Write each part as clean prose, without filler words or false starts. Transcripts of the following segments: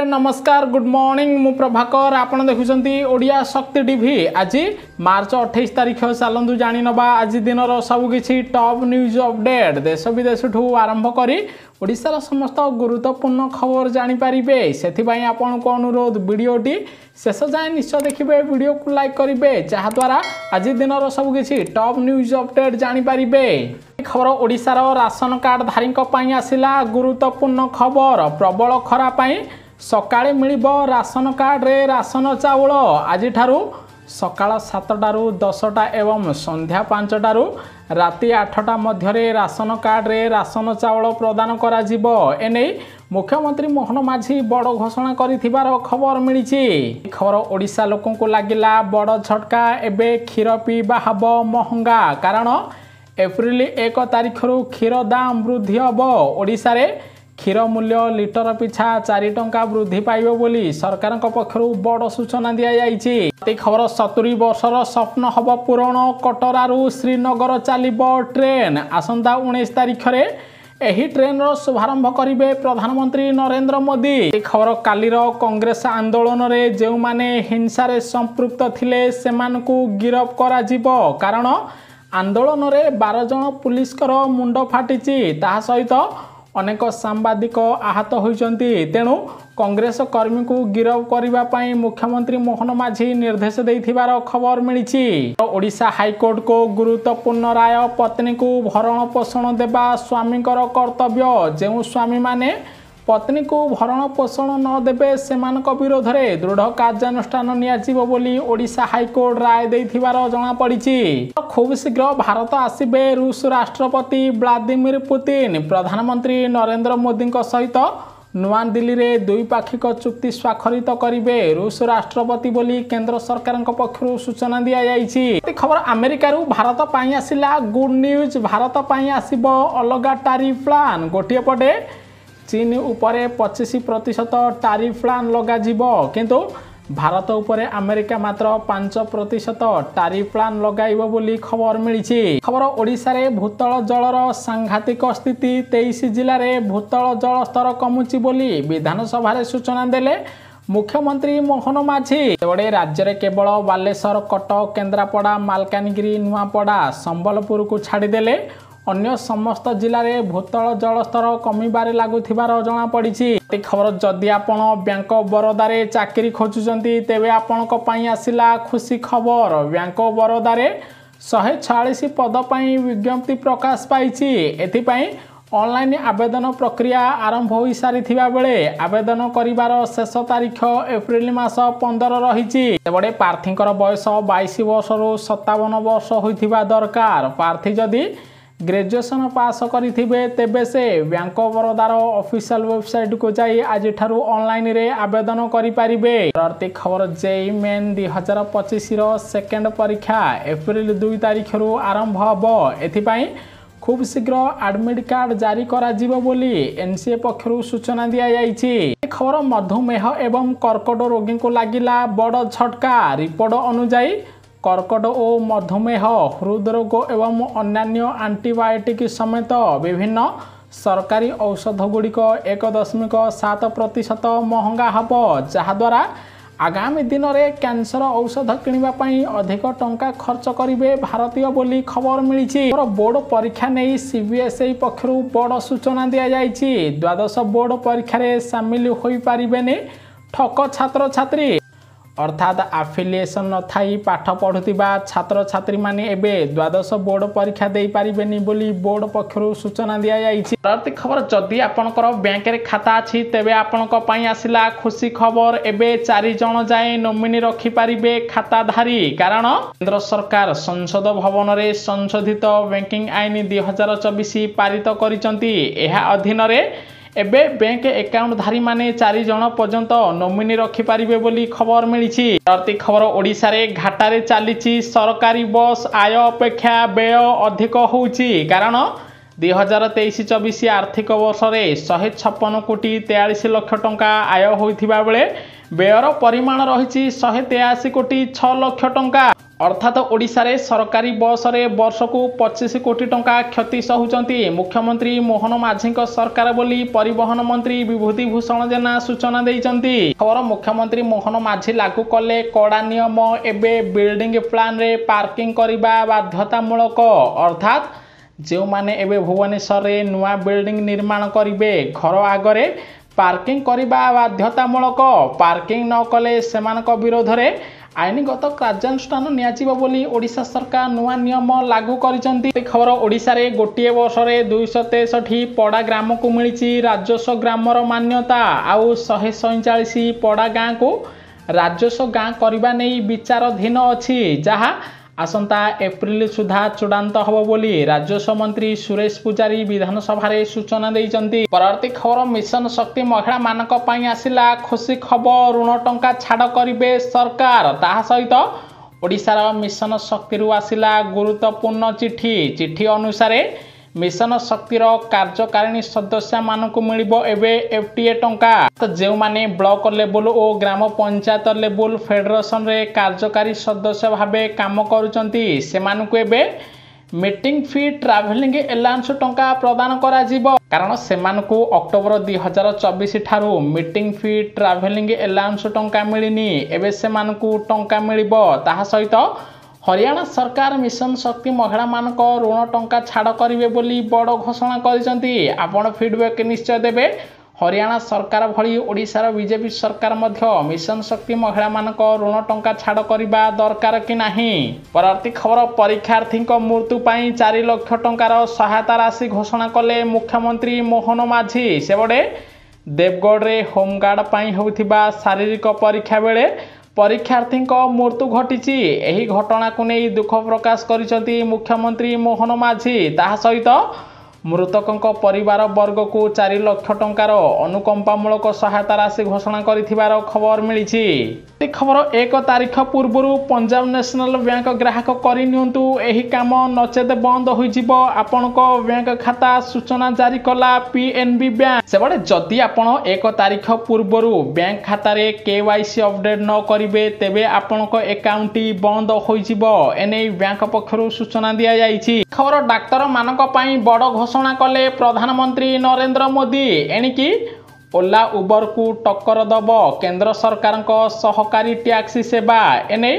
Friend नमस्कार good morning मु प्रभाकर आपण देखुछंती ओडिया शक्ति टीवी। आज मार्च 28 तारिख चलतु जानी नबा आज दिन सबकि टॉप न्यूज अपडेट देश विदेश ठू आरंभ करी ओडिशार समस्त गुरुत्वपूर्ण खबर जानीपारे से आपण को अनुरोध वीडियोटी शेष जाए निश्चय देखिए वीडियो को लाइक करेंगे जहाद्वारा आज दिन सबकि टॉप न्यूज अपडेट जानीपारे। खबर ओडिशार राशन कार्ड धारी आसला गुरुत्वपूर्ण खबर प्रबल खरा सकाळे मिलिबो राशन कार्ड रे राशन चाउल आज सकाळ 7टारू 10टा एवं संध्या 5टारू राति 8टा मध्य राशन कार्ड रे राशन चाउल प्रदान करा जिवो एने मुख्यमंत्री मोहन माझी बड़ घोषणा करिथिबार खबर मिली। खबर ओडिशा लोकन को लागिला बड़ झटका एबे क्षीर पीबा हबो महंगा कारण एप्रिल 1 तारिखरू क्षीर दाम वृद्धि हबो। ओडिशा रे क्षीर मूल्य लिटर पिछा 4 टंका वृद्धि पाइबो बोली सरकार पक्षरु बड़ सूचना दिया जाइछि। खबर 70 वर्षर स्वप्न हब पूरण कटरारू श्रीनगर चलिबो ट्रेन आसंता 19 तारिख रे एही ट्रेन रो शुभारंभ करिवे प्रधानमंत्री नरेंद्र मोदी। खबर कालीर कांग्रेस आंदोलन रे जेउ माने हिंसा रे संपृक्त थिले सेमानकु गिरफ करा जिवो कारण आंदोलन रे 12 जन पुलिसकर मुंड फाटिछि ता सहित अनेक सांबादिक आहत होइचंती तेणु कांग्रेस कर्मी को गिरफ करिबा पई मुख्यमंत्री मोहन माझी निर्देश देथिबार खबर मिलिछि। ओडिशा हाईकोर्ट को गुरुत्वपूर्ण राय पत्नी को भरण पोषण देबा स्वामीकर कर्तव्य जेउ स्वामी माने पत्नी को भरण पोषण न देबे सेमानक विरोध रे दृढ़ कार्यानुष्ठान नियाजिबो बोली ओडिशा हाईकोर्ट राय देथिबार जणा पड़िछि। खूब शीघ्र भारत आसिबे रूस राष्ट्रपति व्लादिमीर पुतिन प्रधानमंत्री नरेंद्र मोदी सहित नुआ दिल्ली रे द्विपाक्षिक चुक्ति स्वाक्षरित करिवे रूस राष्ट्रपति बोली केंद्र सरकार पक्षरु सूचना दिया जाइछि। खबर अमेरिका रू भारत पई आसिला गुड न्यूज भारत पई आसिबो अलगा टैरिफ प्लान गोटिए पटे चीन उपरे 25% टैरिफ प्लान लगा जिवो किंतु भारत उपरे अमेरिका मात्र 5% टैरिफ प्लान लगाइबो बोली खबर मिली। खबर ओडिशा रे भूतल जलर सांघातिक स्थिति 23 जिले में भूतल जल स्तर कमुची बोली विधानसभा रे सूचना देले मुख्यमंत्री मोहन माझी। बड़े राज्य रे केवल बालेश्वर कटक केन्द्रापड़ा मालकानगिरी नुआपड़ा संबलपुर को छाड़देले अन्य समस्त जिले में भूतल जलस्तर कमिबारे लागुथिबार जणा पड़िछि। खबर जदि आपण बैंक ऑफ बरोदा रे चाकरी खोजुचंती तेबे आपणक पई आसिला खुशी खबर। बैंक ऑफ बरोदा रे 146 पद पई विज्ञप्ति प्रकाश पाइछि एथिपई ऑनलाइन आवेदन प्रक्रिया आरंभ हो सारिथिबा बेले आवेदन करिवार शेष तारीख एप्रिल मास 15 रहिछि। बड़े प्रार्थींकर बयस 22 वर्षरू 57 वर्ष होइथिबा दरकार। प्रार्थी जदि ग्रेजुएशन पास करिथिबे तेबे से बैंक ऑफ बरोदार ऑफिशियल वेबसाइट को जाई आज ठारू ऑनलाइन रे आवेदन करि पारिबे। आर्थिक खबर जेई मेन 2025 रो सेकेंड परीक्षा एप्रिल 2 तारिख रु आरंभ हबो एथिपई खूब शीघ्र एडमिट कार्ड जारी करा जिवो बोली एनसीए पक्षरु सूचना दिया जाइछि। खबर मधुमेह एवं कर्कट रोगी को लागिला बड़ झटका रिपोर्ट अनुसार कर्कट और मधुमेह हृदरोग एवं अन्य एंटीबायोटिक समेत विभिन्न सरकारी औषध गुड़िक 1.7% महंगा हब जहाद्वारा आगामी दिन में कैंसर औषध किणवाई अधिक टंका खर्च करेंगे भारतीय बोली खबर मिली। बोर्ड परीक्षा नहीं सीबीएसई पक्षरु बड़ सूचना दि जाइछि। द्वादश बोर्ड परीक्षा सामिल हो पारे ठक छात्र छात्री अर्थात आफिलिएशन न थाई पाठ पढ़ुवा छात्र छात्री माने एबे द्वादश बोर्ड परीक्षा दे पारिबेनी बोली बोर्ड पक्षरु सूचना दिया जाइछि। आर्थिक खबर जदि आपनकर बैंक रे खाता अछि तेबे आपनक पई आसिला खुशी खबर एबे 4 जन जाए नोमिनी रखि पारिबे खाताधारी कारण केंद्र सरकार संसद भवन रे संशोधित बैंकिंग आईन 2024 पारित करिसंती। एहा अधीन रे एबे बैंक अकाउंट धारी माने 4 जन पर्यंत नोमिनी रखि पारिबे बोली खबर मिली। आर्थिक खबर ओडिशा रे घाटारे चलीछि सरकारी बस आय अपेक्षा व्यय अधिक होउछि कारण 2023-24 आर्थिक वर्ष रे 156 कोटी 43 लाख टंका आय होइथिबा बेले व्ययर परिमाण रहिछि 183 कोटी 6 लाख टंका। अर्थात ओडिशा रे सरकारी बस रे वर्ष को 25 कोटी टंका क्षति सहूचंती मुख्यमंत्री मोहन माझी सरकार बोली परिवहन मंत्री विभूति भूषण जेना सूचना देइचंती। खबर मुख्यमंत्री मोहन माझी लागू कले कड़ा नियम एबे बिल्डिंग प्लान रे पार्किंग करबा बाध्यतामूलक अर्थात जो माने एबे भुवनेश्वर रे नुआ बिल्डिंग निर्माण करिवे घर आगरे पार्किंग करबा बाध्यतामूलक पार्किंग न कले सेमानक विरोध रे आईनगत कार्यानुष्ठान नियाजिबो बोली ओडिशा सरकार नुआ नियम लागू करिसंती। खबर ओडिशा रे गोटिए वर्ष रे 263 पड़ा ग्राम को मिलिछि राजस्व ग्रामर मान्यता आउ 147 पड़ा गाँ को राजस्व गाँ करबा नै विचाराधीन अछि जहा आसंता एप्रिल सुधा चूड़ांत हबो बोली राजस्व मंत्री सुरेश पुजारी विधानसभा रे सूचना देइचंती। परवर्ती खबर मिशन शक्ति महिला मानक पई आसिला खुशी खबर ऋण टंका छाड़ करिवे सरकार ताहा सहित ओडिशा मिशन शक्ति रु आसिला गुरुत्वपूर्ण चिठी अनुसार मिशन शक्तिर कार्यकारिणी सदस्य मानकु मिलिबो एबे एफटीए टंका तो जे माने ब्लॉक लेवल और ग्राम पंचायत लेवल फेडरेशन रे कार्यकारी सदस्य भाबे काम करूचंती से मानकु एबे मीटिंग फी ट्रैवलिंग अलाउंस टंका प्रदान करा जिवो कारण से मानकु अक्टोबर 2024 ठारू मीटिंग फी ट्रैवलिंग अलाउंस टंका मिलिनी एबे से मानकु टंका मिलिबो ताहा सहित हरियाणा सरकार मिशन शक्ति महिला मानक ऋण टंका छाड़ करिवे बोली बड़ घोषणा करिसंती। आपण फीडबैक निश्चय देबे हरियाणा सरकार भली ओडिशार बीजेपी सरकार मध्य मिशन शक्ति महिला मानक ऋण टंका छाड़ करिबा दरकार कि नाही। परवर्ती खबर परीक्षार्थी मृत्यु पई 4 लाख टंकार सहायता राशि घोषणा कले मुख्यमंत्री मोहन माझी। सेबडे देवगढ़ रे होमगार्ड पई होउथिबा शारीरिक परीक्षा बेले परीक्षार्थी मृत्यु घटी एही घटना को नहीं दुख प्रकाश करिसंती मुख्यमंत्री मोहन माझी। ताहा सहित मृतकों परिवार वर्ग को 4 लाख टंकार अनुकंपामूलक सहायता राशि घोषणा करिथिबार खबर मिली। खबर 1 तारिख पूर्व पंजाब नेशनल बैंक ग्राहक करनियंतु एही काम नचेत बंद होइजिबो आपनको बैंक खाता सूचना जारी कला पीएनबी बैंक। सेबडे जदि आपण 1 तारिख पूर्व बैंक खाता रे केवाईसी अपडेट न करिवे तेबे आपनको अकाउंट बंद होइजिबो एनै बैंक पक्षरु सूचना दिया जाइछि। खबर डाक्तर मानक पई बड़ घोषणा कले प्रधानमंत्री नरेंद्र मोदी एणिकी ओला उबर को टक्कर दब केंद्र सरकार सहकारी टैक्सी सेवा एने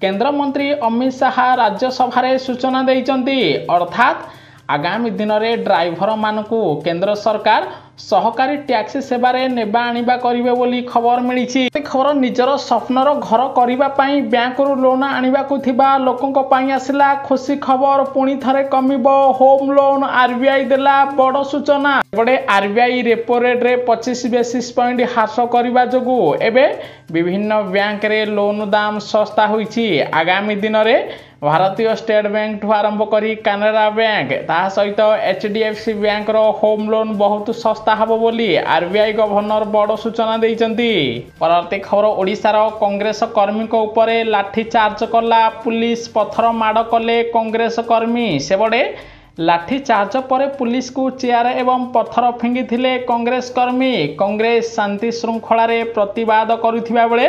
केंद्र मंत्री अमित शाह राज्यसभा रे सूचना देइचंती अर्थात आगामी दिन में ड्राइवर मानकु केंद्र सरकार सहकारी टैक्सी सेवा रे नेबा आनिबा करिवे बोली खबर मिली। खबर निजर स्वप्नर घर करबा पई बैंक रु लोन आनिबा को थिबा लोकंक पई आसिला खुशी खबर पुणी थरे कमिबो होम लोन आरबीआई देला बड़ सूचना। बड़े आरबीआई रेपो रेट रे 25 बेसिस पॉइंट ह्रास करबा जोगु एबे विभिन्न बैंक रे लोन दाम सस्ता होईछि। आगामी दिन में भारतीय स्टेट बैंक ठू आरंभ करी कानारा बैंक ता सहित एचडीएफसी बैंक रो होम लोन बहुत सस्ता हबो बोली आरबीआई गवर्नर बड़ सूचना देइचंती। परवर्ती खबर ओडिशा रो कांग्रेस कर्मी को ऊपर लाठी चार्ज कला पुलिस पत्थर माड़ कले कांग्रेस कर्मी। सेबडे लाठी चार्ज पर पुलिस को चेयर एवं पत्थर फिंगी थिले कांग्रेस कर्मी। कांग्रेस शांति श्रृंखला रे प्रतिवाद करुथिबा बेले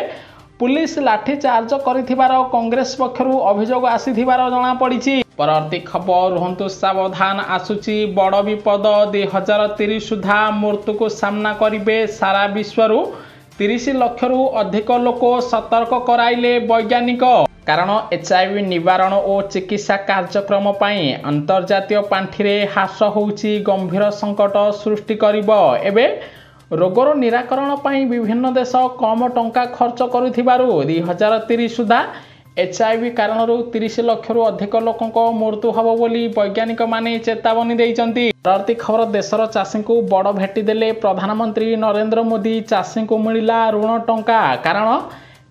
पुलिस लाठी चार्ज करिथिबार कांग्रेस पक्षरु अभियोग आसीथिबार जणा पड़िछि। परवर्ती खबर रुहंतु सावधान आसुची बड़ विपद 2030 सुधा मृत्यु को सामना करिवे सारा विश्वरु 30 लाख रु अधिक लोक सतर्क कराइले वैज्ञानिक। कारण एचआईवी निवारण और चिकित्सा कार्यक्रम पई अंतर्जातीय पांठि रे ह्रास होउची गंभीर संकट सृष्टि करिवो। एबे रोगर निराकरण पई विभिन्न देश कम टंका खर्च करुथिबारु 2030 सुधा एचआईवी कारण 30 लाख रु अधिक लोकंक मृत्यु हबो बोली वैज्ञानिक माने चेतावनी देइचंती। परवर्ती खबर देशर चाषी को बड़ भेटी देले प्रधानमंत्री नरेंद्र मोदी। चाषी को मिला ऋण टंका कारण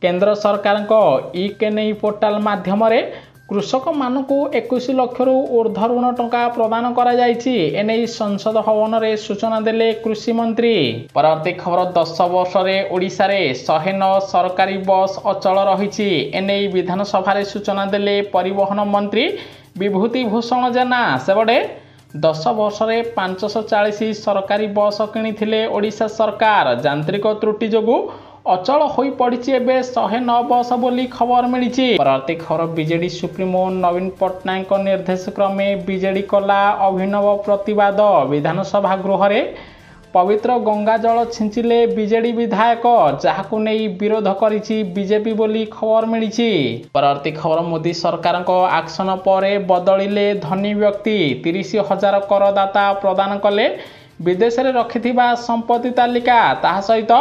केंद्र सरकार ई केनेई पोर्टाल माध्यम रे कृषक मानकु 21 लाख रु ऊर्ध्व ऋण टंका प्रदान करा जायछि एनै संसद भवन रे सूचना देले कृषि मंत्री। परवर्ती खबर 10 वर्ष रे ओडिशा रे 109 सरकारी बस अचल रहिछि एनै विधानसभा रे सूचना देले परिवहन मंत्री विभूति भूषण जेना। सेबडे 10 वर्ष रे 540 सरकारी बस किनिथिले ओडिशा सरकार। यांत्रिक त्रुटि जोगु अचल हो पड़ी एवं 109 बस बोली खबर मिली। परवर्ती खबर बीजेडी सुप्रीमो नवीन पट्टनायक निर्देश क्रमे बीजेडी कला अभिनव प्रतिवाद विधानसभा गृह रे पवित्र गंगा जल छिंचिले बीजेडी विधायक जहाकु नहीं विरोध करिछि बीजेपी बोली खबर मिली। परवर्ती खबर मोदी सरकार एक्शन पर बदलिले धनी व्यक्ति 30,000 करदाता प्रदान कले विदेश में रखिथिबा संपत्ति तालिका ताहा सहित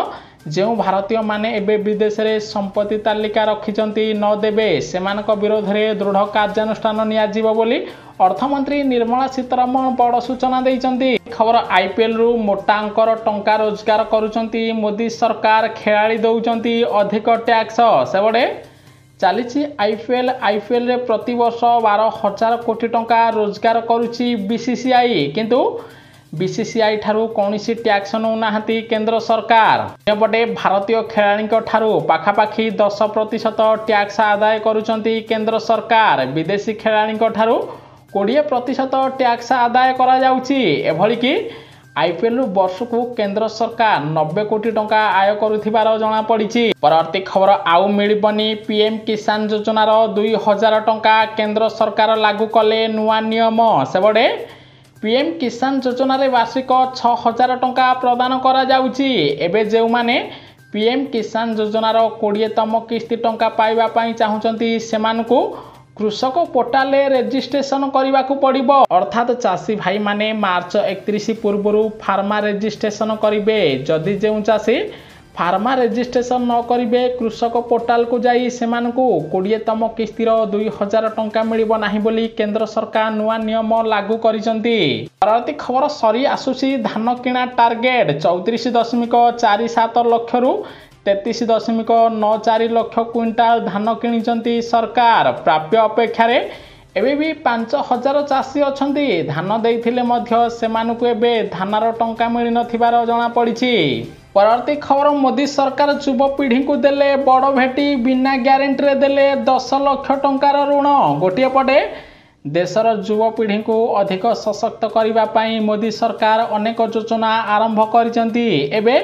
जो भारतीय माने एबे विदेश में संपत्ति तालिका रखिचंती न देबे सेमानक विरोध में दृढ़ कार्यानुष्ठान नियाजिबो बोली अर्थमंत्री निर्मला सीतारमण बड़ सूचना देइचंती। खबर आईपीएल रु मोटा अंकर टंका रोजगार करुचंती मोदी सरकार खेलाड़ी दौचंती अधिक टैक्स सेबडे चली आईपीएल रे प्रति वर्ष 12,000 कोटी टंका रोजगार करुची बीसीसीआई किंतु बीसीसीआई ठारू कौनसी टैक्स नौना केंद्र सरकार। अन्यपटे भारतीय खेलाड़ी ठारू पाखापाखि 10% टैक्स आदाय करुचंती केंद्र सरकार विदेशी खेलाड़ी ठारू 20% टैक्स आदाय करा जाउची। एभली कि आईपीएल वर्ष को केंद्र सरकार 90 कोटी टंका आय करुथिबार जणा पड़िछि। परवर्ती खबर आउ मिलिबनी पीएम किसान योजनार 2,000 टंका केंद्र सरकार लागू कले नुआ नियम सेबडे पीएम किसान योजना रे वार्षिक 6,000 टंका प्रदान करा जाउची। एबे जेउ माने पीएम किसान योजनार 20तम किस्ती टंका पाइबा पई चाहुचंती सेमानकु कृषक पोर्टाल रेजिस्ट्रेशन करने को पड़ो अर्थात चाषी भाई माने मार्च 31 पूर्व फार्मा रेजिस्ट्रेशन करेंगे। जदि जो चाषी फार्मा रेजिस्ट्रेशन न करेंगे कृषक पोर्टाल को जाई सेमानकु 20तम किस्तीर 2,000 टंका मिलिबो नाही बोली केंद्र सरकार नुआ नियम लागू करिसंती। परवर्ती खबर सरी आसुसी धान किणा टार्गेट 34.47 लाख रु 33.94 लाख क्विंटाल धान किनिचंती सरकार। प्राप्य अपेक्षा रे एबे भी 5,000 चाषी अछंती धान देइथिले मध्य सेमानकु एबे धानार टंका मिली नथिबार जणा पड़िछि। परवर्ती खबर मोदी सरकार युवपीढ़ी को देले बड़ भेटी बिना ग्यारंटी रे देले 10 लाख टंकार ऋण। गोटे पटे देशर युवपीढ़ी को अधिक सशक्त करबा पई मोदी सरकार अनेक योजना आरंभ करिसंती। एबे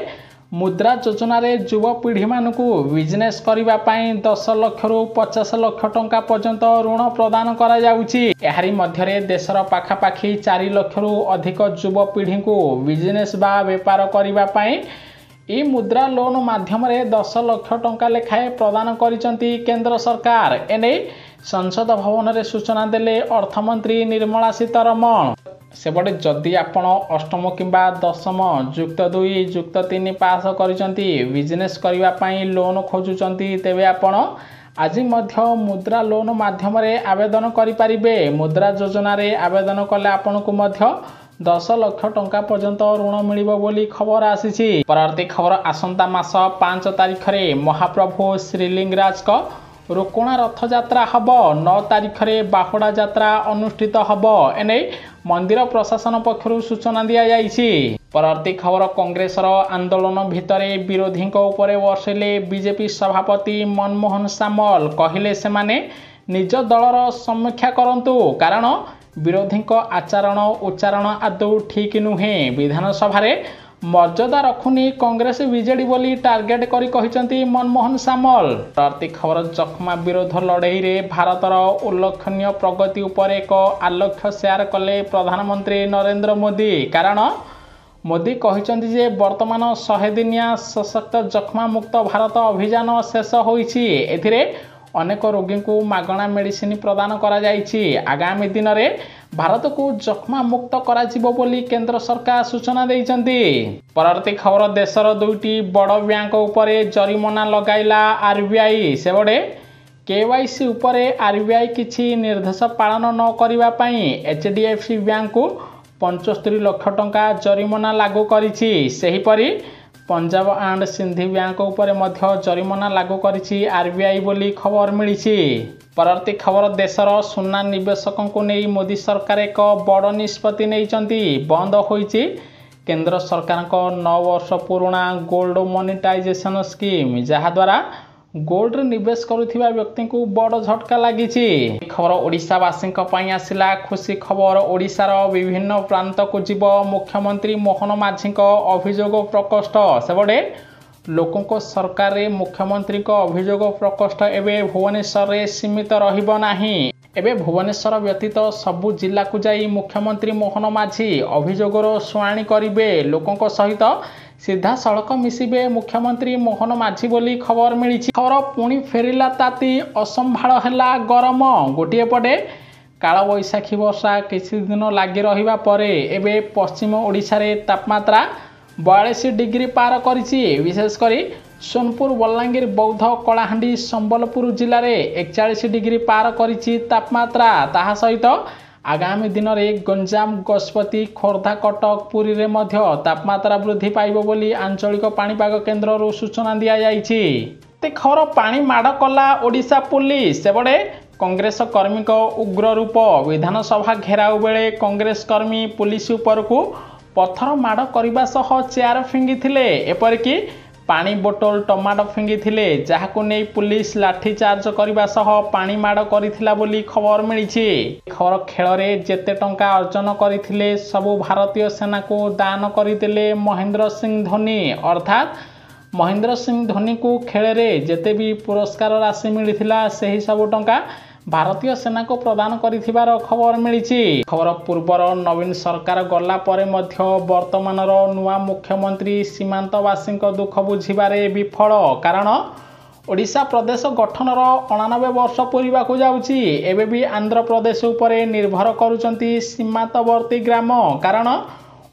मुद्रा योजना रे युवपीढ़ी मानकु बिजनेस करबा पई 10 लाख रु 50 लाख टंका पर्यंत ऋण प्रदान करा जाउची। एहारी मध्य रे देशर पाखापाखि 4 लाख रु अधिक युवपीढ़ी को बिजनेस बा व्यापार करबा पई ई मुद्रा लोन माध्यम रे 10 लाख टंका लेखाए प्रदान करिसंती केंद्र सरकार। एने संसद भवन रे सूचना देले अर्थमंत्री निर्मला सीतारमण। सेबटे जदि आपण अष्टम किंबा दशम युक्त 2 युक्त 3 पास करिसंती बिजनेस करबा पई लोन खोजुचंती तेबे आपण आज मध्य मुद्रा लोन माध्यम रे आवेदन करि परिबे। मुद्रा योजना रे आवेदन कले आपनको मध्य 10 लाख टंका पर्यंत ऋण मिलिबो बोली खबर आसीछि। परवर्ती खबर आसंता मास 5 तारिख रे महाप्रभु श्रीलिंगराज को रोकोणा रथ यात्रा हब। 9 तारिख रे बाहुड़ा यात्रा अनुष्ठित हब। एने मंदिर प्रशासन पक्षरु सूचना दिया जाइछि। परवर्ती खबर कांग्रेसर आंदोलन भितरे विरोधी उपरे वर्षिले बीजेपी सभापति मनमोहन सामल कहले सेमाने निज दलर समीक्षा करंतु कारण विरोधी आचरण उच्चारण आदौ ठीक नुहे। विधानसभा रे मर्यादा रखुनी कांग्रेस बीजेडी बोली टार्गेट करी कहिसंती मनमोहन सामल। परवर्ती खबर जखमा विरोध लड़ाई रे भारतर उल्लेखनीय प्रगति उपर एक आलोक्य शेयर कले प्रधानमंत्री नरेंद्र मोदी। कारण मोदी कहिसंती जे वर्तमान 100 दिनिया सशक्त जखमा मुक्त भारत अभियान शेष होईछि। एथिरे अनेक रोगी को मागणा मेडिसिन प्रदान करा जाइछि। आगामी दिन में भारत को जखमा मुक्त करा जिवो बोली केंद्र सरकार सूचना देइछंती। परवर्ती खबर देशर 2टी बड़ बैंक उपरे जरिमाना लगाइला आरबीआई। सेबडे केवाईसी उपरे आरबीआई किछि निर्देश पालन न करिबा पई एचडीएफसी बैंक को 75 लाख टंका जरिमाना लागू करिछि। सेहिपरि पंजाब एंड सिंधी बैंक उपरे मध्य जरिमाना लागू करिछि आरबीआई बोली खबर मिलिछि। परवर्ती खबर देशर सुना निवेशकों को नहीं मोदी सरकार एक बड़ निष्पत्ति नैचंती। बंद होईछि केंद्र सरकार को 9 वर्ष पुराना गोल्ड मोनेटाइजेशन स्कीम जहा द्वारा गोल्ड निवेश करुथिबा व्यक्ति को बड़ झटका लागिछि। खबर ओडिशावासी आसिला खुशी खबर। ओडिशार विभिन्न प्रांत को जीव मुख्यमंत्री मोहन माझी अभियोग प्रकोष्ठ। सेबडे लोकों सरकार रे मुख्यमंत्री को अभियोग प्रकोष्ठ एवं भुवनेश्वर रे सीमित रहिबो नाही। एबे भुवनेश्वर व्यतीत सबु जिला को जाई मुख्यमंत्री मोहन माझी अभियोगर शुणाणी करिवे। लोकों सहित सीधा सड़क मिसिबे मुख्यमंत्री मोहन माझी बोली खबर मिली। खबर पुणी फेरिला ताती असंभाळ हैला गरम। गोटे पटे काल बैशाखी वर्षा किछि दिन लागि रहिबा परे एबे पश्चिम ओडिशा रे तापमात्रा 42 डिग्री पार करिछि। विशेषकर सोनपुर बलांगीर बौद्ध कलाहांडी संबलपुर जिले में 41 डिग्री पार करिछि तापमात्रा। ताहा सहित आगामी दिन में गंजाम गजपति खोर्धा कटक पुरी रे मध्य तापमात्रा वृद्धि पाइबो बोली आंचलिक पाणीपाग केन्द्र सूचना दिया जाइछि। खबर पानी माड़ कला ओडिशा पुलिस। सेबड़े कांग्रेस कर्मी को उग्र रूप। विधानसभा घेराव बेले कांग्रेस कर्मी पुलिस उपरकू पत्थर माड़ करने सह चेयर फिंगिथिले। एपरिकी पानी बोतल टमाटो फिंगिथिले, जहाकू नहीं पुलिस लाठीचार्ज करने सह पानी माड़ करिथिला बोली खबर मिली। खबर खेल में जेते टंका अर्जन करथिले सबु भारतीय सेना को दान करदेले महेंद्र सिंह धोनी। अर्थात महेंद्र सिंह धोनी को खेल में जेते भी पुरस्कार राशि मिलता सही सबु टंका भारतीय सेना को प्रदान करिथिबार खबर मिली। खबर पूर्वर नवीन सरकार गला परे मध्य वर्तमानर नुआ मुख्यमंत्री सीमांतवासी दुख बुझिबारे विफल। कारण ओडिशा प्रदेश गठनर 89 वर्ष पूरीबा को जाउछि। एबे भी आंध्र प्रदेश उपरे निर्भर करुचंती सीमांतवर्ती ग्राम। कारण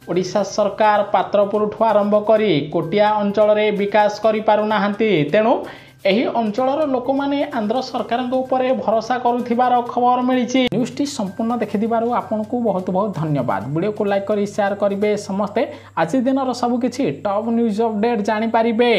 ओडिशा सरकार पात्रपुर ठू आरंभ करी कोटिया अंचल रे विकास करि पारु नाहंती। तेणु एही अंचलर लोक माने आंध्र सरकार उपरे भरोसा करुथिबार खबर मिली। न्यूज़ टी संपूर्ण देखिथिबारु आपनकू बहुत बहुत धन्यवाद। वीडियो को लाइक करी शेयर करिवे समस्ते। आज दिनर सब किछि टॉप न्यूज़ अपडेट जानि पारिबे।